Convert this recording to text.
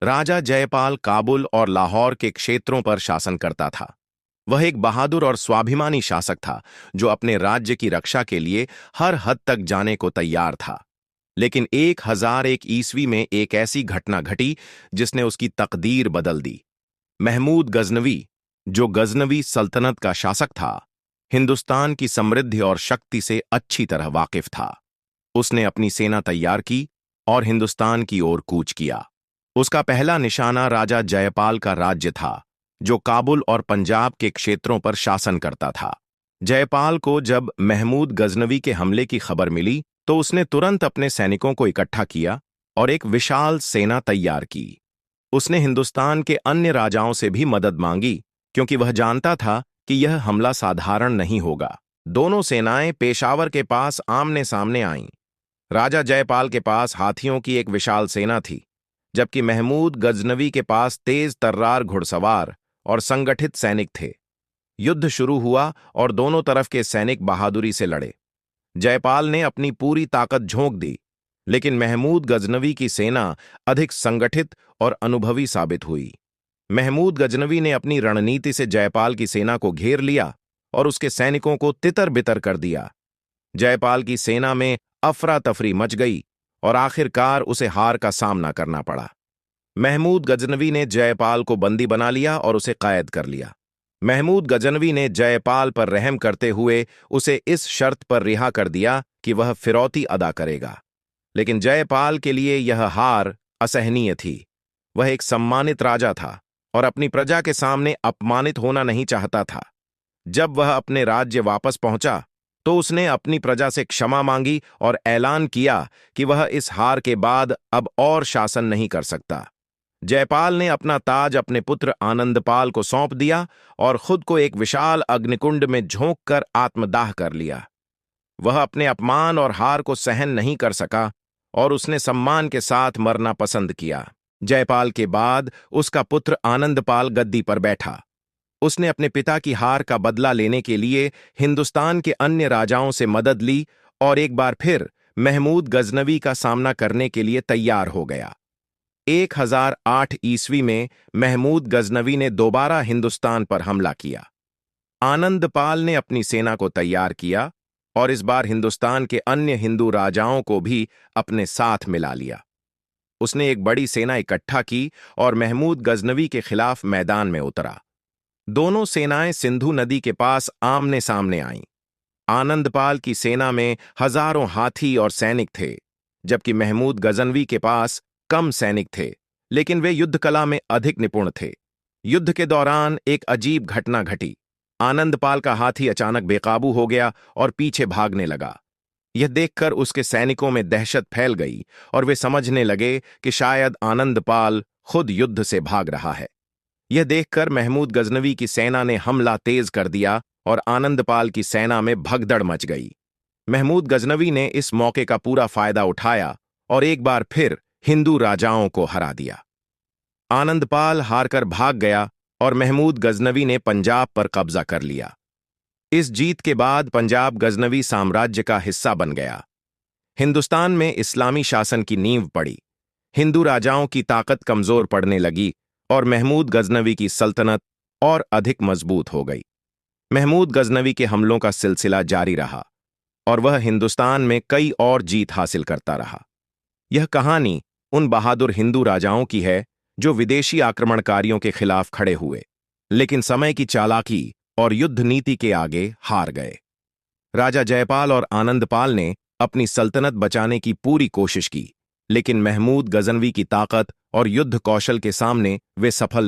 राजा जयपाल काबुल और लाहौर के क्षेत्रों पर शासन करता था। वह एक बहादुर और स्वाभिमानी शासक था जो अपने राज्य की रक्षा के लिए हर हद तक जाने को तैयार था। लेकिन 1001 ईस्वी में एक ऐसी घटना घटी जिसने उसकी तकदीर बदल दी। महमूद गजनवी, जो गजनवी सल्तनत का शासक था, हिंदुस्तान की समृद्धि और शक्ति से अच्छी तरह वाकिफ था। उसने अपनी सेना तैयार की और हिंदुस्तान की ओर कूच किया। उसका पहला निशाना राजा जयपाल का राज्य था, जो काबुल और पंजाब के क्षेत्रों पर शासन करता था। जयपाल को जब महमूद गजनवी के हमले की खबर मिली तो उसने तुरंत अपने सैनिकों को इकट्ठा किया और एक विशाल सेना तैयार की। उसने हिंदुस्तान के अन्य राजाओं से भी मदद मांगी, क्योंकि वह जानता था कि यह हमला साधारण नहीं होगा। दोनों सेनाएं पेशावर के पास आमने सामने आईं। राजा जयपाल के पास हाथियों की एक विशाल सेना थी, जबकि महमूद गजनवी के पास तेज तर्रार घुड़सवार और संगठित सैनिक थे। युद्ध शुरू हुआ और दोनों तरफ के सैनिक बहादुरी से लड़े। जयपाल ने अपनी पूरी ताकत झोंक दी, लेकिन महमूद गजनवी की सेना अधिक संगठित और अनुभवी साबित हुई। महमूद गजनवी ने अपनी रणनीति से जयपाल की सेना को घेर लिया और उसके सैनिकों को तितर-बितर कर दिया। जयपाल की सेना में अफरा तफरी मच गई और आखिरकार उसे हार का सामना करना पड़ा। महमूद गजनवी ने जयपाल को बंदी बना लिया और उसे कैद कर लिया। महमूद गजनवी ने जयपाल पर रहम करते हुए उसे इस शर्त पर रिहा कर दिया कि वह फिरौती अदा करेगा। लेकिन जयपाल के लिए यह हार असहनीय थी। वह एक सम्मानित राजा था और अपनी प्रजा के सामने अपमानित होना नहीं चाहता था। जब वह अपने राज्य वापस पहुंचा तो उसने अपनी प्रजा से क्षमा मांगी और ऐलान किया कि वह इस हार के बाद अब और शासन नहीं कर सकता। जयपाल ने अपना ताज अपने पुत्र आनंदपाल को सौंप दिया और खुद को एक विशाल अग्निकुंड में झोंककर आत्मदाह कर लिया। वह अपने अपमान और हार को सहन नहीं कर सका और उसने सम्मान के साथ मरना पसंद किया। जयपाल के बाद उसका पुत्र आनंदपाल गद्दी पर बैठा। उसने अपने पिता की हार का बदला लेने के लिए हिंदुस्तान के अन्य राजाओं से मदद ली और एक बार फिर महमूद गजनवी का सामना करने के लिए तैयार हो गया। 1008 ईस्वी में महमूद गजनवी ने दोबारा हिंदुस्तान पर हमला किया। आनंदपाल ने अपनी सेना को तैयार किया और इस बार हिंदुस्तान के अन्य हिंदू राजाओं को भी अपने साथ मिला लिया। उसने एक बड़ी सेना इकट्ठा की और महमूद गजनवी के खिलाफ मैदान में उतरा। दोनों सेनाएं सिंधु नदी के पास आमने सामने आईं। आनंदपाल की सेना में हजारों हाथी और सैनिक थे, जबकि महमूद गजनवी के पास कम सैनिक थे, लेकिन वे युद्ध कला में अधिक निपुण थे। युद्ध के दौरान एक अजीब घटना घटी। आनंदपाल का हाथी अचानक बेकाबू हो गया और पीछे भागने लगा। यह देखकर उसके सैनिकों में दहशत फैल गई और वे समझने लगे कि शायद आनंदपाल खुद युद्ध से भाग रहा है। यह देखकर महमूद गजनवी की सेना ने हमला तेज कर दिया और आनंदपाल की सेना में भगदड़ मच गई। महमूद गजनवी ने इस मौके का पूरा फायदा उठाया और एक बार फिर हिंदू राजाओं को हरा दिया। आनंदपाल हारकर भाग गया और महमूद गजनवी ने पंजाब पर कब्जा कर लिया। इस जीत के बाद पंजाब गजनवी साम्राज्य का हिस्सा बन गया। हिंदुस्तान में इस्लामी शासन की नींव पड़ी। हिंदू राजाओं की ताकत कमजोर पड़ने लगी और महमूद गजनवी की सल्तनत और अधिक मजबूत हो गई। महमूद गजनवी के हमलों का सिलसिला जारी रहा और वह हिंदुस्तान में कई और जीत हासिल करता रहा। यह कहानी उन बहादुर हिंदू राजाओं की है जो विदेशी आक्रमणकारियों के खिलाफ खड़े हुए, लेकिन समय की चालाकी और युद्ध नीति के आगे हार गए। राजा जयपाल और आनंदपाल ने अपनी सल्तनत बचाने की पूरी कोशिश की, लेकिन महमूद गजनवी की ताकत और युद्ध कौशल के सामने वे सफल नहीं